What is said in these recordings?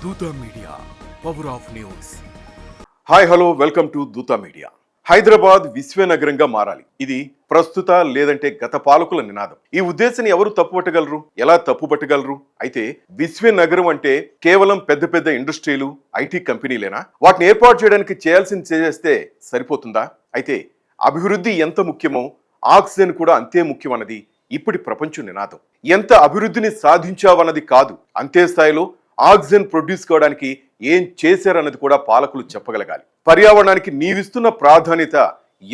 దూత media, power of news. Hi hello, welcome to దూత media. Hyderabad విశ్వనగరంగా మారాలి. ఇది ప్రస్తుత లేదంటే గత పాలకుల నినాదం. ఈ ఉద్దేశాన్ని ఎవరు తప్పుపట్టగలరు? ఎలా తప్పుపట్టగలరు? అయితే విశ్వనగరం అంటే కేవలం పెద్ద పెద్ద ఇండస్ట్రీలు, ఐటీ కంపెనీలేనా? వాటిని ఏర్పాటు చేయడానికి చేయాల్సింది చేస్తే సరిపోతుందా? అయితే అభివృద్ధి ఎంత ముఖ్యమో ఆక్సిజన్ కూడా అంతే ముఖ్యమన్నది ఇప్పటి ప్రపంచ నినాదం. ఎంత అభివృద్ధిని సాధించావన్నది కాదు, అంతే స్థాయిలో ఆక్సిజన్ ప్రొడ్యూస్ కావడానికి ఏం చేశారన్నది కూడా పాలకులు చెప్పగలగాలి. పర్యావరణానికి నీవిస్తున్న ప్రాధాన్యత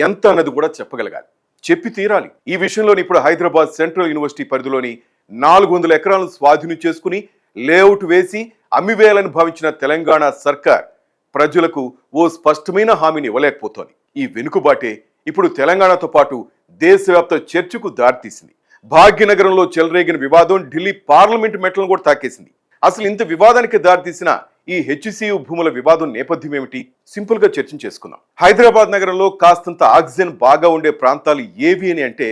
ఎంత అన్నది కూడా చెప్పగలగాలి, చెప్పి తీరాలి. ఈ విషయంలోని ఇప్పుడు హైదరాబాద్ సెంట్రల్ యూనివర్సిటీ పరిధిలోని 400 ఎకరాలను స్వాధీనం చేసుకుని లేఅవుట్ వేసి అమ్మివేయాలని భావించిన తెలంగాణ సర్కార్ ప్రజలకు ఓ స్పష్టమైన హామీని ఇవ్వలేకపోతోంది. ఈ వెనుకబాటే ఇప్పుడు తెలంగాణతో పాటు దేశవ్యాప్త చర్చకు దారితీసింది. భాగ్యనగరంలో చెలరేగిన వివాదం ఢిల్లీ పార్లమెంట్ మెట్లను కూడా తాకేసింది. అసలు ఇంత వివాదానికి దారితీసిన ఈ హెచ్సియు భూముల వివాదం నేపథ్యం ఏమిటి? సింపుల్ గా చర్చించేసుకుందాం. హైదరాబాద్ నగరంలో కాస్తంత ఆక్సిజన్ బాగా ఉండే ప్రాంతాలు ఏవి అని అంటే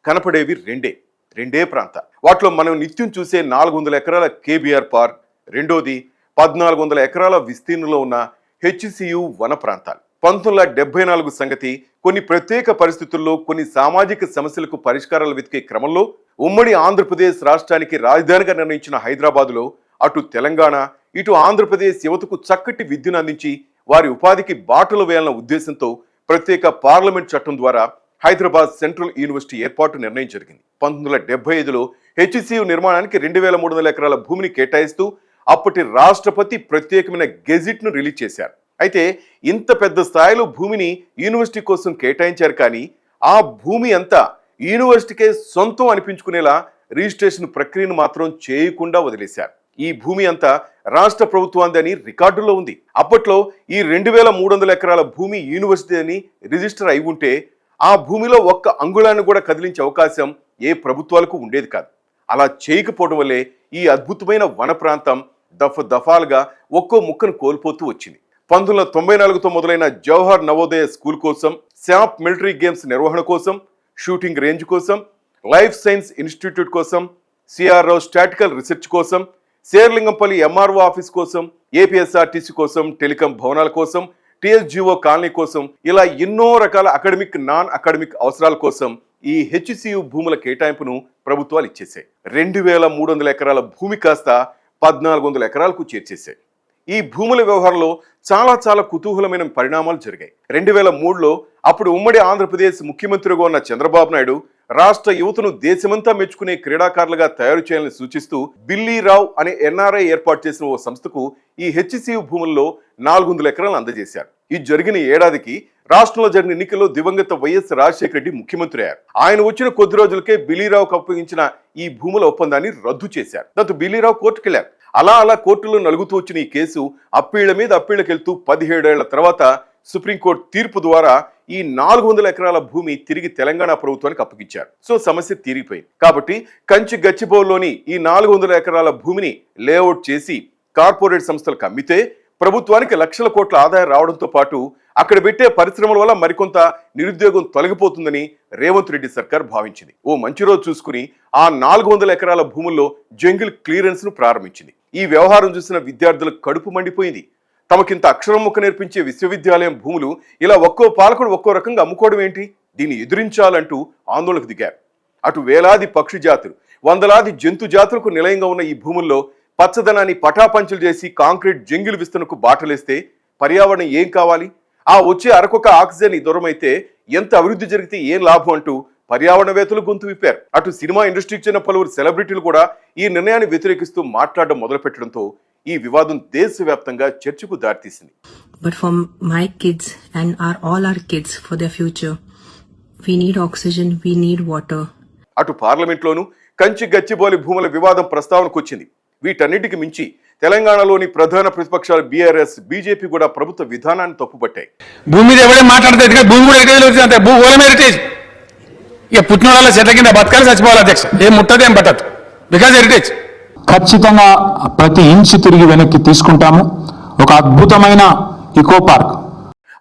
కనపడేవి రెండే ప్రాంతాలు. వాటిలో మనం నిత్యం చూసే 400 ఎకరాల కేబీఆర్ పార్క్, రెండోది 1400 ఎకరాల విస్తీర్ణంలో ఉన్న హెచ్సియు వన ప్రాంతాలు. 1974 సంగతి. కొన్ని ప్రత్యేక పరిస్థితుల్లో కొన్ని సామాజిక సమస్యలకు పరిష్కారాలు వెతికే క్రమంలో ఉమ్మడి ఆంధ్రప్రదేశ్ రాష్ట్రానికి రాజధానిగా నిర్ణయించిన హైదరాబాదులో అటు తెలంగాణ ఇటు ఆంధ్రప్రదేశ్ యువతకు చక్కటి విద్యను అందించి వారి ఉపాధికి బాటలు వేయాలన్న ఉద్దేశంతో ప్రత్యేక పార్లమెంట్ చట్టం ద్వారా హైదరాబాద్ సెంట్రల్ యూనివర్సిటీ ఏర్పాటు నిర్ణయం జరిగింది. 1975లో హెచ్సియు నిర్మాణానికి 2300 ఎకరాల భూమిని కేటాయిస్తూ అప్పటి రాష్ట్రపతి ప్రత్యేకమైన గెజిట్ ను రిలీజ్ చేశారు. అయితే ఇంత పెద్ద స్థాయిలో భూమిని యూనివర్సిటీ కోసం కేటాయించారు, కానీ ఆ భూమి అంతా యూనివర్సిటీకే సొంతం అనిపించుకునేలా రిజిస్ట్రేషన్ ప్రక్రియను మాత్రం చేయకుండా వదిలేశారు. ఈ భూమి అంతా రాష్ట్ర ప్రభుత్వాన్ని రికార్డుల్లో ఉంది. అప్పట్లో ఈ 2300 ఎకరాల భూమి యూనివర్సిటీ అని రిజిస్టర్ అయి ఉంటే ఆ భూమిలో ఒక్క అంగుళాన్ని కూడా కదిలించే అవకాశం ఏ ప్రభుత్వాలకు ఉండేది కాదు. అలా చేయకపోవడం వల్లే ఈ అద్భుతమైన వన ప్రాంతం దఫాలుగా ఒక్కో ముక్కను కోల్పోతూ వచ్చింది. 1994తో మొదలైన జవహర్ నవోదయ స్కూల్ కోసం, శాప్ మిలిటరీ గేమ్స్ నిర్వహణ కోసం, షూటింగ్ రేంజ్ కోసం, లైఫ్ సైన్స్ ఇన్స్టిట్యూట్ కోసం, సిఆర్ఓ స్టాటికల్ రీసెర్చ్ కోసం, శేర్లింగంపల్లి ఎంఆర్ఓ ఆఫీస్ కోసం, ఏపీఎస్ఆర్టీసీ కోసం, టెలికాం భవనాల కోసం, టీఎస్జీఓ కాలనీ కోసం, ఇలా ఎన్నో రకాల అకాడమిక్ నాన్ అకాడమిక్ అవసరాల కోసం ఈ హెచ్సియు భూముల కేటాయింపును ప్రభుత్వాలు ఇచ్చేసాయి. 2300 ఎకరాల భూమి కాస్త 1400 ఎకరాలకు చేర్చేశాయి. ఈ భూముల వ్యవహారంలో చాలా కుతూహలమైన పరిణామాలు జరిగాయి. 2003లో అప్పుడు ఉమ్మడి ఆంధ్రప్రదేశ్ ముఖ్యమంత్రిగా ఉన్న చంద్రబాబు నాయుడు రాష్ట్ర యువతను దేశమంతా మెచ్చుకునే క్రీడాకారులుగా తయారు చేయాలని సూచిస్తూ బిల్లీరావు అనే ఎన్ఆర్ఐ ఏర్పాటు చేసిన ఓ సంస్థకు ఈ హెచ్సియు భూముల్లో 400 ఎకరాలను అందజేశారు. ఇది జరిగిన ఏడాదికి రాష్ట్రంలో జరిగిన ఎన్నికల్లో దివంగత వైఎస్ రాజశేఖర రెడ్డి ముఖ్యమంత్రి అయ్యారు. ఆయన వచ్చిన కొద్ది రోజులకే బిల్లీరావుకు అప్పగించిన ఈ భూముల ఒప్పందాన్ని రద్దు చేశారు. దాంతో బిల్లీరావు కోర్టుకెళ్లారు. అలా కోర్టులో నలుగుతూ వచ్చిన ఈ కేసు అప్పీళ్ల మీద అప్పీళ్లకెళ్తూ 17 ఏళ్ల తర్వాత సుప్రీంకోర్టు తీర్పు ద్వారా ఈ 400 ఎకరాల భూమి తిరిగి తెలంగాణ ప్రభుత్వానికి అప్పగించారు. సో సమస్య తీరిపోయింది. కాబట్టి కంచి గచ్చిబౌలిలోని ఈ 400 ఎకరాల భూమిని లేఅవుట్ చేసి కార్పొరేట్ సంస్థలకు అమ్మితే ప్రభుత్వానికి లక్షల కోట్ల ఆదాయం రావడంతో పాటు అక్కడ పెట్టే పరిశ్రమల వల్ల మరికొంత నిరుద్యోగం తొలగిపోతుందని రేవంత్ రెడ్డి సర్కార్ భావించింది. ఓ మంచి రోజు చూసుకుని ఆ 400 ఎకరాల భూముల్లో జంగిల్ క్లియరెన్స్ ను ప్రారంభించింది. ఈ వ్యవహారం చూసిన విద్యార్థులకు కడుపు మండిపోయింది. తమకింత అక్షరం ముక్క నేర్పించే విశ్వవిద్యాలయం భూములు ఇలా ఒక్కో పాలకుడు ఒక్కో రకంగా అమ్ముకోవడం ఏంటి? దీన్ని ఎదిరించాలంటూ ఆందోళనకు దిగారు. అటు వేలాది పక్షి జాతులు, వందలాది జంతు జాతులకు నిలయంగా ఉన్న ఈ భూముల్లో పచ్చదనాన్ని పటాపంచలు చేసి కాంక్రీట్ జంగిల్ విస్తరణకు బాటలేస్తే పర్యావరణం ఏం కావాలి? ఆ వచ్చే అరకొక ఆక్సిజన్ దూరమైతే ఎంత అభివృద్ధి జరిగితే ఏం లాభం అంటూ పర్యావరణవేత్తలు గొంతు విప్పారు. అటు సినిమా ఇండస్ట్రీకి చెందిన పలువురు సెలబ్రిటీలు కూడా ఈ నిర్ణయాన్ని వ్యతిరేకిస్తూ మాట్లాడడం మొదలుపెట్టడంతో ఈ వివాదం దేశవ్యాప్తంగా చర్చకు దారితీసింది. But for my kids and all our kids, for their future, we need oxygen, we need water. అటు పార్లమెంట్లోనూ కంచి గచ్చిబౌలి భూముల వివాదం ప్రస్తావనకు వచ్చింది. వీటన్నిటికి మించి తెలంగాణలోని ప్రధాన ప్రతిపక్షాలు బీఆర్ఎస్, బీజేపీ కూడా ప్రభుత్వ విధానాన్ని తప్పుపట్టాయి. భూమి మీద ఎవడే మాట్లాడితే భూమి కూడా హెరిటేజ్ వచ్చిందంటే భూగోళం హెరిటేజ్. ఇక పుట్టినోళ్ళ చెట్ల కింద బతకాలి, చచ్చిపోవాలి అధ్యక్ష. ఏం ముట్టదు, ఏం పట్టదు, బికాజ్ హెరిటేజ్. ఖచ్చితంగా ప్రతి ఇంచు తిరిగి వెనక్కి తీసుకుంటాము. ఒక అద్భుతమైన ఇకో పార్క్.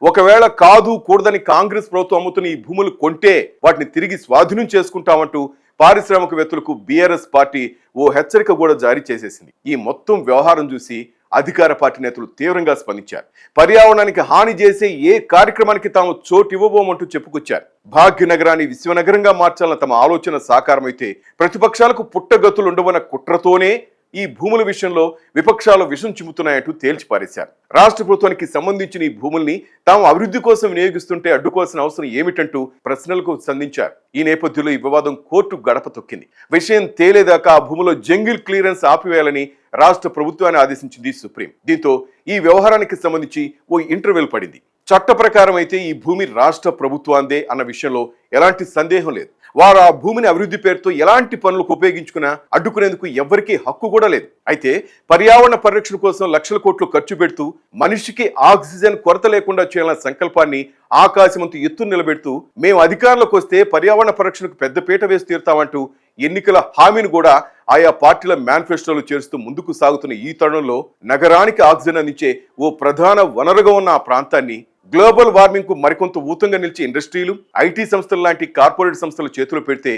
ఒకవేళ కాదు కూడదని కాంగ్రెస్ ప్రభుత్వం అమ్ముతున్న ఈ భూములు కొంటే వాటిని తిరిగి స్వాధీనం చేసుకుంటామంటూ పారిశ్రామికవేత్తలకు బీఆర్ఎస్ పార్టీ ఓ హెచ్చరిక కూడా జారీ చేసేసింది. ఈ మొత్తం వ్యవహారం చూసి అధికార పార్టీ నేతలు తీవ్రంగా స్పందించారు. పర్యావరణానికి హాని చేసే ఏ కార్యక్రమానికి తాము చోటు ఇవ్వబోమంటూ చెప్పుకొచ్చారు. భాగ్యనగరాన్ని విశ్వనగరంగా మార్చాలన్న తమ ఆలోచన సాకారమైతే ప్రతిపక్షాలకు పుట్టగతులుండవన్న కుట్రతోనే ఈ భూముల విషయంలో విపక్షాలు విషం చిమ్ముతున్నాయంటూ తేల్చిపారేశారు. రాష్ట్ర ప్రభుత్వానికి సంబంధించిన ఈ భూముల్ని తాము అభివృద్ధి కోసం వినియోగిస్తుంటే అడ్డుకోవాల్సిన అవసరం ఏమిటంటూ ప్రశ్నలకు సంధించారు. ఈ నేపథ్యంలో ఈ వివాదం కోర్టు గడప తొక్కింది. విషయం తేలేదాకా ఆ భూములో జంగిల్ క్లియరెన్స్ ఆపివేయాలని రాష్ట్ర ప్రభుత్వాన్ని ఆదేశించింది సుప్రీం. దీంతో ఈ వ్యవహారానికి సంబంధించి ఓ ఇంటర్వెల్ పడింది. చట్ట ప్రకారం అయితే ఈ భూమి రాష్ట్ర ప్రభుత్వాందే అన్న విషయంలో ఎలాంటి సందేహం లేదు. వారు ఆ భూమిని అభివృద్ధి పేరుతో ఎలాంటి పనులకు ఉపయోగించుకున్నా అడ్డుకునేందుకు ఎవ్వరికీ హక్కు కూడా లేదు. అయితే పర్యావరణ పరిరక్షణ కోసం లక్షల కోట్లు ఖర్చు పెడుతూ మనిషికి ఆక్సిజన్ కొరత లేకుండా చేయాలన్న సంకల్పాన్ని ఆకాశమంతు ఎత్తును నిలబెడుతూ మేము అధికారంలోకి వస్తే పర్యావరణ పరిరక్షణకు పెద్దపీట వేసి తీరుతామంటూ ఎన్నికల హామీని కూడా ఆయా పార్టీల మేనిఫెస్టోలు చేరుస్తూ ముందుకు సాగుతున్న ఈ తరుణంలో నగరానికి ఆక్సిజన్ అందించే ఓ ప్రధాన వనరుగా ఉన్న ఆ ప్రాంతాన్ని గ్లోబల్ వార్మింగ్ కు మరికొంత ఊతంగా నిలిచే ఇండస్ట్రీలు, ఐటీ సంస్థలు లాంటి కార్పొరేట్ సంస్థలు చేతులు పెడితే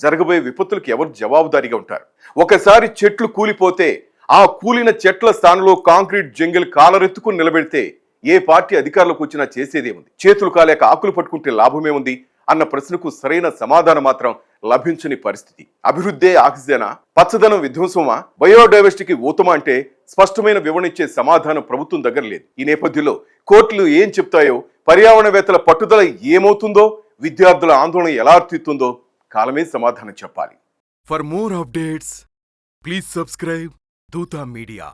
జరగబోయే విపత్తులకు ఎవరు జవాబుదారీగా ఉంటారు? ఒకసారి చెట్లు కూలిపోతే ఆ కూలిన చెట్ల స్థానంలో కాంక్రీట్ జంగిల్ కాలరెత్తుకుని నిలబెడితే ఏ పార్టీ అధికారంలోకి వచ్చినా చేసేదేముంది? చేతులు కాలేక ఆకులు పట్టుకుంటే లాభమేముంది అన్న ప్రశ్నకు సరైన సమాధానం మాత్రం లభించని పరిస్థితి. అభివృద్ధే ఆక్సిజనా, పచ్చదనం విధ్వంసమా, బయోడైవర్సిటీకి ఊతమా అంటే స్పష్టమైన వివరణ ఇచ్చే సమాధానం ప్రభుత్వం దగ్గర లేదు. ఈ నేపథ్యంలో కోర్టులు ఏం చెప్తాయో, పర్యావరణవేత్తల పట్టుదల ఏమవుతుందో, విద్యార్థుల ఆందోళన ఎలా అర్థిస్తుందో కాలమే సమాధానం చెప్పాలి. For more updates, please subscribe Duta Media.